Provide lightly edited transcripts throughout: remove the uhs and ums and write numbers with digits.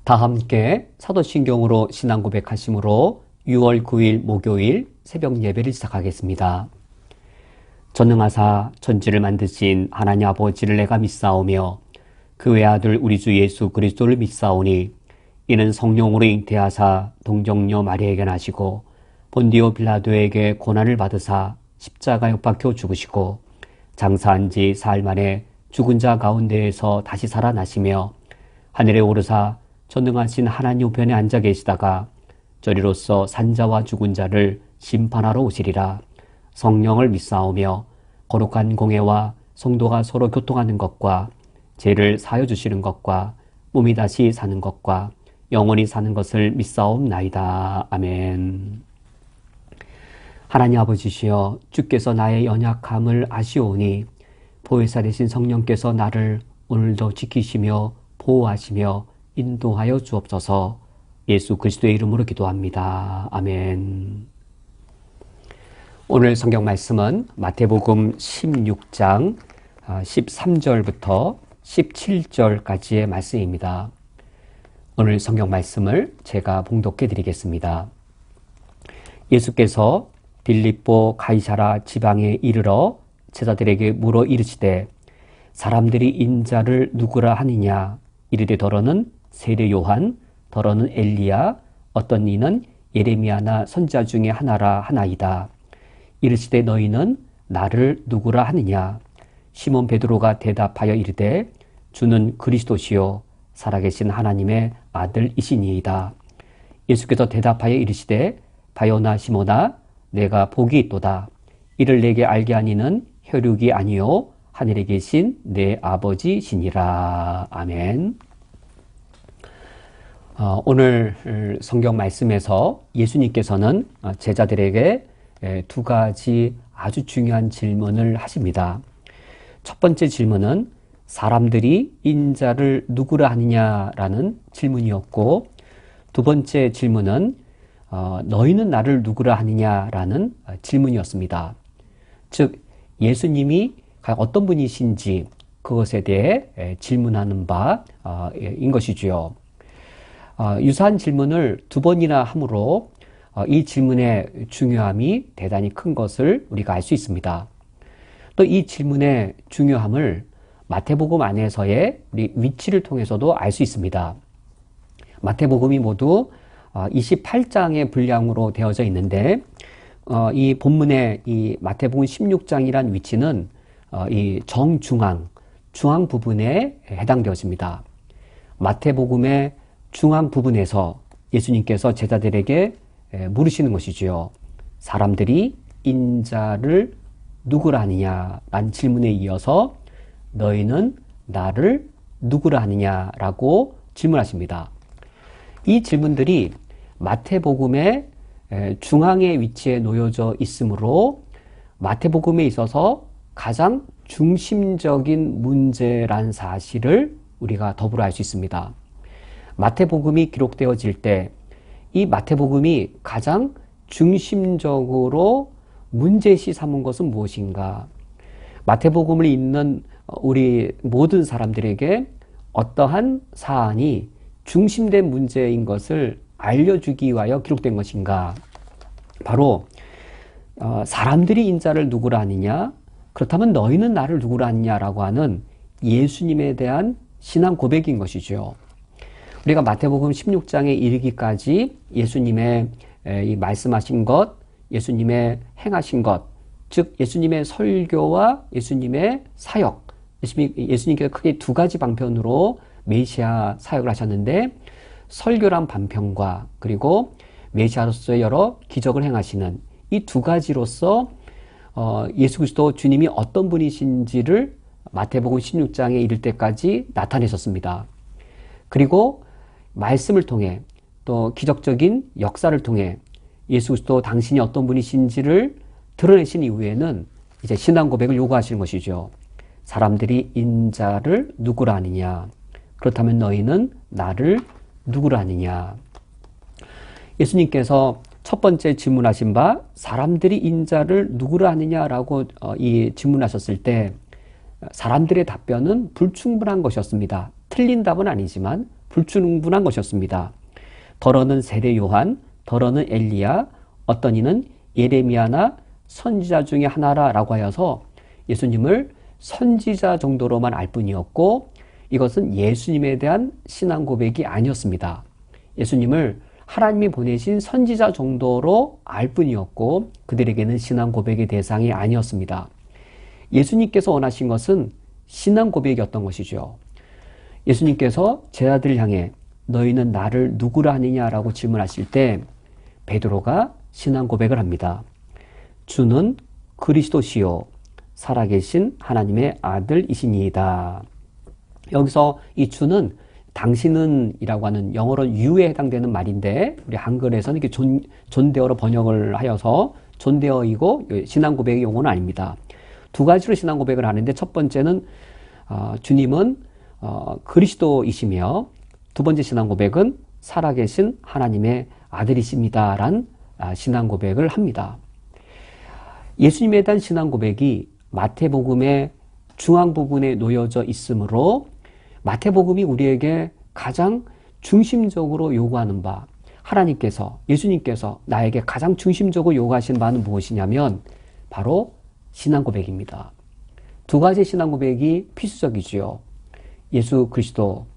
다 함께 사도신경으로 신앙 고백하심으로 6월 9일 목요일 새벽 예배를 시작하겠습니다. 전능하사 천지를 만드신 하나님 아버지를 내가 믿사오며 그 외아들 우리 주 예수 그리스도를 믿사오니 이는 성령으로 잉태하사 동정녀 마리아에게 나시고 본디오 빌라도에게 고난을 받으사 십자가에 못 박혀 죽으시고 장사한 지 사흘 만에 죽은 자 가운데에서 다시 살아나시며 하늘에 오르사 전능하신 하나님 우편에 앉아 계시다가 저리로서 산자와 죽은 자를 심판하러 오시리라. 성령을 믿사오며 거룩한 공회와 성도가 서로 교통하는 것과 죄를 사하여 주시는 것과 몸이 다시 사는 것과 영원히 사는 것을 믿사옵나이다. 아멘. 하나님 아버지시여, 주께서 나의 연약함을 아시오니 보혜사 되신 성령께서 나를 오늘도 지키시며 보호하시며 인도하여 주옵소서. 예수 그리스도의 이름으로 기도합니다. 아멘. 오늘 성경 말씀은 마태복음 16장 13절부터 17절까지의 말씀입니다. 오늘 성경 말씀을 제가 봉독해 드리겠습니다. 예수께서 빌립보 가이사라 지방에 이르러 제자들에게 물어 이르시되 사람들이 인자를 누구라 하느냐? 이르되 더러는 세례 요한, 더러는 엘리야, 어떤 이는 예레미야나 선지자 중에 하나라 하나이다. 이르시되 너희는 나를 누구라 하느냐? 시몬 베드로가 대답하여 이르되 주는 그리스도시요 살아계신 하나님의 아들이시니이다. 예수께서 대답하여 이르시되 바요나 시몬아 내가 복이 있도다. 이를 내게 알게 하니는 혈육이 아니요 하늘에 계신 내 아버지시니라. 아멘. 오늘 성경 말씀에서 예수님께서는 제자들에게 두 가지 아주 중요한 질문을 하십니다. 첫 번째 질문은 사람들이 인자를 누구라 하느냐라는 질문이었고, 두 번째 질문은 너희는 나를 누구라 하느냐라는 질문이었습니다. 즉 예수님이 어떤 분이신지 그것에 대해 질문하는 바인 것이지요. 유사한 질문을 두 번이나 함으로 이 질문의 중요함이 대단히 큰 것을 우리가 알 수 있습니다. 또 이 질문의 중요함을 마태복음 안에서의 우리 위치를 통해서도 알 수 있습니다. 마태복음이 모두 28장의 분량으로 되어져 있는데 이 본문의 이 마태복음 16장이란 위치는 이 정중앙, 중앙 부분에 해당되어집니다. 마태복음의 중앙 부분에서 예수님께서 제자들에게 물으시는 것이지요. 사람들이 인자를 누구라 하느냐라는 질문에 이어서 너희는 나를 누구라 하느냐라고 질문하십니다. 이 질문들이 마태복음의 중앙의 위치에 놓여져 있으므로 마태복음에 있어서 가장 중심적인 문제란 사실을 우리가 더불어 알 수 있습니다. 마태복음이 기록되어질 때 이 마태복음이 가장 중심적으로 문제시 삼은 것은 무엇인가? 마태복음을 읽는 우리 모든 사람들에게 어떠한 사안이 중심된 문제인 것을 알려주기 위하여 기록된 것인가? 바로 사람들이 인자를 누구라 하느냐? 그렇다면 너희는 나를 누구라 하느냐라고 하는 예수님에 대한 신앙 고백인 것이죠. 우리가 마태복음 16장에 이르기까지 예수님의 이 말씀하신 것, 예수님의 행하신 것, 즉 예수님의 설교와 예수님의 사역, 예수님께서 크게 두 가지 방편으로 메시아 사역을 하셨는데 설교란 반편과 그리고 메시아로서의 여러 기적을 행하시는 이 두 가지로서 예수 그리스도 주님이 어떤 분이신지를 마태복음 16장에 이를 때까지 나타내셨습니다. 그리고 말씀을 통해 또 기적적인 역사를 통해 예수 그리스도 당신이 어떤 분이신지를 드러내신 이후에는 이제 신앙 고백을 요구하시는 것이죠. 사람들이 인자를 누구라 하느냐? 그렇다면 너희는 나를 누구라 하느냐? 예수님께서 첫 번째 질문하신 바 사람들이 인자를 누구라 하느냐라고 이 질문하셨을 때 사람들의 답변은 불충분한 것이었습니다. 틀린 답은 아니지만 불충분한 것이었습니다. 더러는 세례 요한, 더러는 엘리야, 어떤 이는 예레미야나 선지자 중에 하나라라고 하여서 예수님을 선지자 정도로만 알 뿐이었고, 이것은 예수님에 대한 신앙 고백이 아니었습니다. 예수님을 하나님이 보내신 선지자 정도로 알 뿐이었고, 그들에게는 신앙 고백의 대상이 아니었습니다. 예수님께서 원하신 것은 신앙 고백이었던 것이죠. 예수님께서 제자들을 향해 너희는 나를 누구라 하느냐라고 질문하실 때 베드로가 신앙 고백을 합니다. 주는 그리스도시요 살아계신 하나님의 아들이시니이다. 여기서 이 주는 당신은 이라고 하는 영어로 you에 해당되는 말인데 우리 한글에서는 이렇게 존대어로 번역을 하여서 존대어이고 신앙 고백의 용어는 아닙니다. 두 가지로 신앙 고백을 하는데 첫 번째는 주님은 그리스도이시며 두 번째 신앙 고백은 살아계신 하나님의 아들이십니다라는 신앙 고백을 합니다. 예수님에 대한 신앙 고백이 마태복음의 중앙 부분에 놓여져 있으므로 마태복음이 우리에게 가장 중심적으로 요구하는 바, 하나님께서, 예수님께서 나에게 가장 중심적으로 요구하신 바는 무엇이냐면 바로 신앙 고백입니다. 두 가지 신앙 고백이 필수적이지요. 예수 그리스도,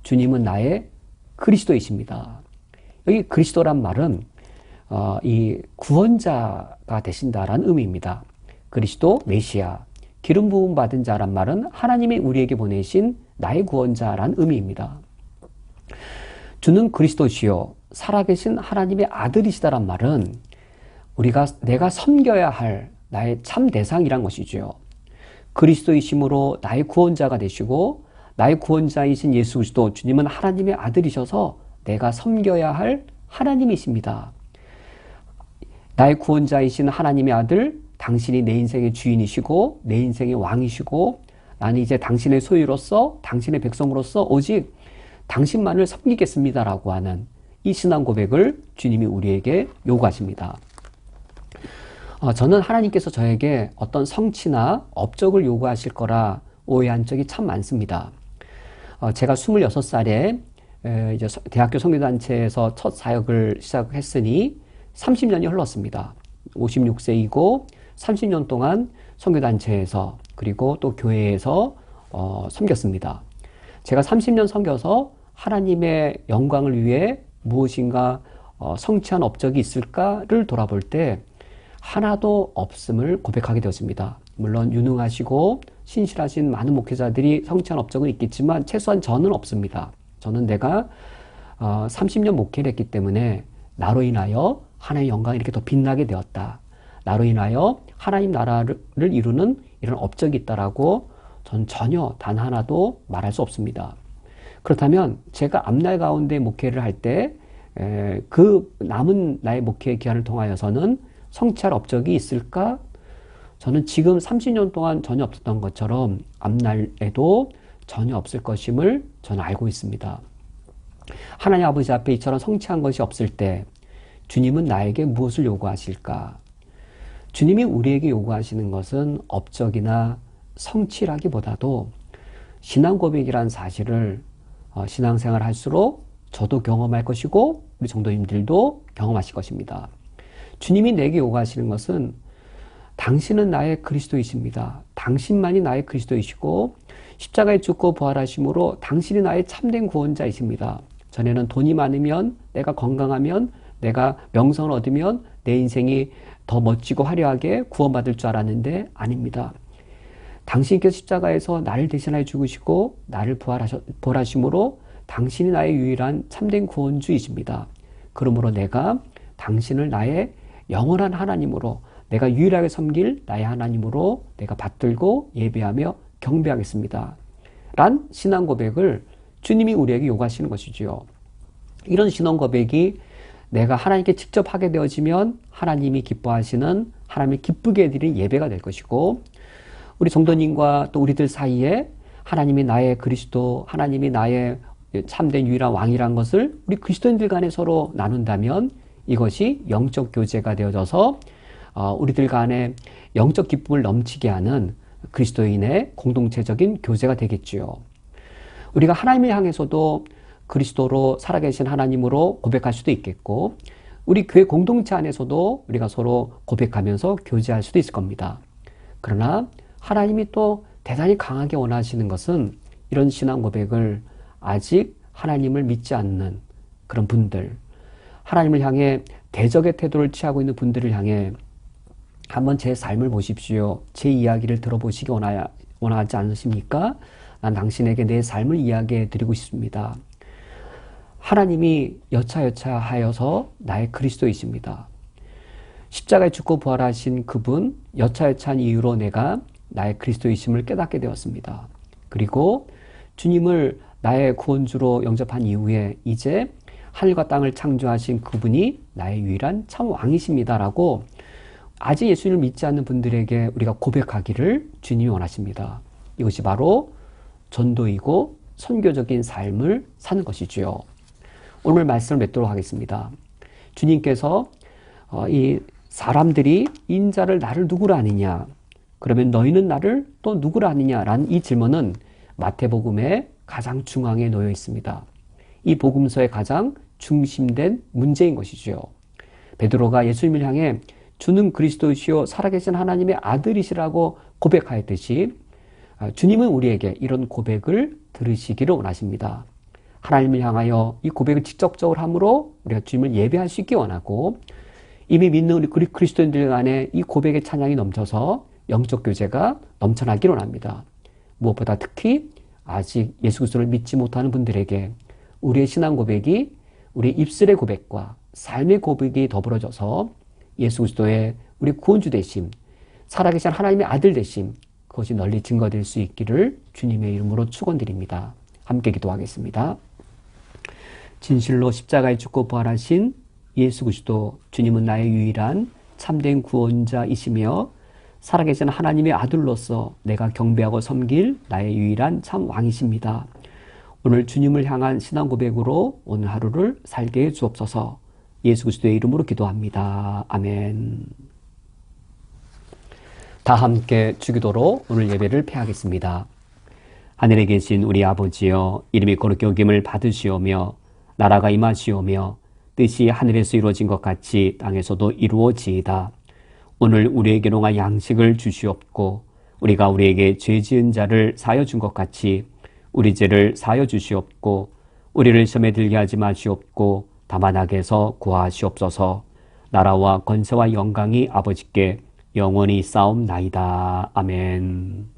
주님은 나의 그리스도이십니다. 여기 그리스도란 말은 이 구원자가 되신다라는 의미입니다. 그리스도 메시아, 기름 부음 받은 자란 말은 하나님이 우리에게 보내신 나의 구원자란 의미입니다. 주는 그리스도시요 살아계신 하나님의 아들이시다란 말은 내가 섬겨야 할 나의 참 대상이란 것이죠. 그리스도이심으로 나의 구원자가 되시고 나의 구원자이신 예수 그리스도 주님은 하나님의 아들이셔서 내가 섬겨야 할 하나님이십니다. 나의 구원자이신 하나님의 아들, 당신이 내 인생의 주인이시고 내 인생의 왕이시고 나는 이제 당신의 소유로서 당신의 백성으로서 오직 당신만을 섬기겠습니다라고 하는 이 신앙 고백을 주님이 우리에게 요구하십니다. 저는 하나님께서 저에게 어떤 성취나 업적을 요구하실 거라 오해한 적이 참 많습니다. 제가 26살에 이제 대학교 선교단체에서 첫 사역을 시작했으니 30년이 흘렀습니다. 56세이고 30년 동안 선교단체에서 그리고 또 교회에서 섬겼습니다. 제가 30년 섬겨서 하나님의 영광을 위해 무엇인가 성취한 업적이 있을까를 돌아볼 때 하나도 없음을 고백하게 되었습니다. 물론 유능하시고 신실하신 많은 목회자들이 성취한 업적은 있겠지만 최소한 저는 없습니다. 저는 내가 30년 목회를 했기 때문에 나로 인하여 하나님의 영광이 이렇게 더 빛나게 되었다. 나로 인하여 하나님 나라를 이루는 이런 업적이 있다라고 전 전혀 단 하나도 말할 수 없습니다. 그렇다면 제가 앞날 가운데 목회를 할 때 그 남은 나의 목회 기간을 통하여서는 성취할 업적이 있을까? 저는 지금 30년 동안 전혀 없었던 것처럼 앞날에도 전혀 없을 것임을 저는 알고 있습니다. 하나님 아버지 앞에 이처럼 성취한 것이 없을 때 주님은 나에게 무엇을 요구하실까? 주님이 우리에게 요구하시는 것은 업적이나 성취라기보다도 신앙 고백이라는 사실을 신앙생활 할수록 저도 경험할 것이고 우리 성도님들도 경험하실 것입니다. 주님이 내게 요구하시는 것은 당신은 나의 그리스도이십니다. 당신만이 나의 그리스도이시고 십자가에 죽고 부활하심으로 당신이 나의 참된 구원자이십니다. 전에는 돈이 많으면, 내가 건강하면, 내가 명성을 얻으면 내 인생이 더 멋지고 화려하게 구원받을 줄 알았는데 아닙니다. 당신께서 십자가에서 나를 대신하여 죽으시고 나를 부활하심으로 당신이 나의 유일한 참된 구원주이십니다. 그러므로 내가 당신을 나의 영원한 하나님으로, 내가 유일하게 섬길 나의 하나님으로 내가 받들고 예배하며 경배하겠습니다. 란 신앙 고백을 주님이 우리에게 요구하시는 것이지요. 이런 신앙 고백이 내가 하나님께 직접 하게 되어지면 하나님이 기뻐하시는, 하나님이 기쁘게 해드릴 예배가 될 것이고, 우리 성도님과 또 우리들 사이에 하나님이 나의 그리스도, 하나님이 나의 참된 유일한 왕이란 것을 우리 그리스도인들 간에 서로 나눈다면 이것이 영적 교제가 되어져서 우리들 간에 영적 기쁨을 넘치게 하는 그리스도인의 공동체적인 교제가 되겠지요. 우리가 하나님을 향해서도 그리스도로 살아계신 하나님으로 고백할 수도 있겠고, 우리 교회 공동체 안에서도 우리가 서로 고백하면서 교제할 수도 있을 겁니다. 그러나 하나님이 또 대단히 강하게 원하시는 것은 이런 신앙 고백을 아직 하나님을 믿지 않는 그런 분들, 하나님을 향해 대적의 태도를 취하고 있는 분들을 향해 한번 제 삶을 보십시오. 제 이야기를 들어보시기 원하지 않으십니까? 난 당신에게 내 삶을 이야기해 드리고 싶습니다. 하나님이 여차여차하여서 나의 그리스도이십니다. 십자가에 죽고 부활하신 그분, 여차여차한 이유로 내가 나의 그리스도이심을 깨닫게 되었습니다. 그리고 주님을 나의 구원주로 영접한 이후에 이제 하늘과 땅을 창조하신 그분이 나의 유일한 참 왕이십니다라고 아직 예수님을 믿지 않는 분들에게 우리가 고백하기를 주님이 원하십니다. 이것이 바로 전도이고 선교적인 삶을 사는 것이지요. 오늘 말씀을 맺도록 하겠습니다. 주님께서 이 사람들이 인자를 나를 누구라 하느냐, 그러면 너희는 나를 또 누구라 하느냐라는 이 질문은 마태복음의 가장 중앙에 놓여 있습니다. 이 복음서의 가장 중심된 문제인 것이지요. 베드로가 예수님을 향해 주는 그리스도이시요 살아계신 하나님의 아들이시라고 고백하였듯이 주님은 우리에게 이런 고백을 들으시기를 원하십니다. 하나님을 향하여 이 고백을 직접적으로 함으로 우리가 주님을 예배할 수 있기 원하고, 이미 믿는 우리 그리스도인들 안에 이 고백의 찬양이 넘쳐서 영적 교제가 넘쳐나기를 원합니다. 무엇보다 특히 아직 예수 그리스도를 믿지 못하는 분들에게 우리의 신앙 고백이 우리 입술의 고백과 삶의 고백이 더불어져서 예수 그리스도의 우리 구원주 되심, 살아계신 하나님의 아들 되심, 그것이 널리 증거될 수 있기를 주님의 이름으로 축원드립니다. 함께 기도하겠습니다. 진실로 십자가에 죽고 부활하신 예수 그리스도, 주님은 나의 유일한 참된 구원자이시며 살아계신 하나님의 아들로서 내가 경배하고 섬길 나의 유일한 참 왕이십니다. 오늘 주님을 향한 신앙 고백으로 오늘 하루를 살게 해 주옵소서. 예수 그리스도의 이름으로 기도합니다. 아멘. 다 함께 주기도로 오늘 예배를 폐하겠습니다. 하늘에 계신 우리 아버지여, 이름이 거룩히 여김을 받으시오며 나라가 임하시오며 뜻이 하늘에서 이루어진 것 같이 땅에서도 이루어지이다. 오늘 우리에게 농한 양식을 주시옵고 우리가 우리에게 죄 지은 자를 사하여 준 것 같이 우리 죄를 사하여 주시옵고 우리를 시험에 들게 하지 마시옵고 다만 악에서 구하시옵소서. 나라와 권세와 영광이 아버지께 영원히 싸움나이다. 아멘.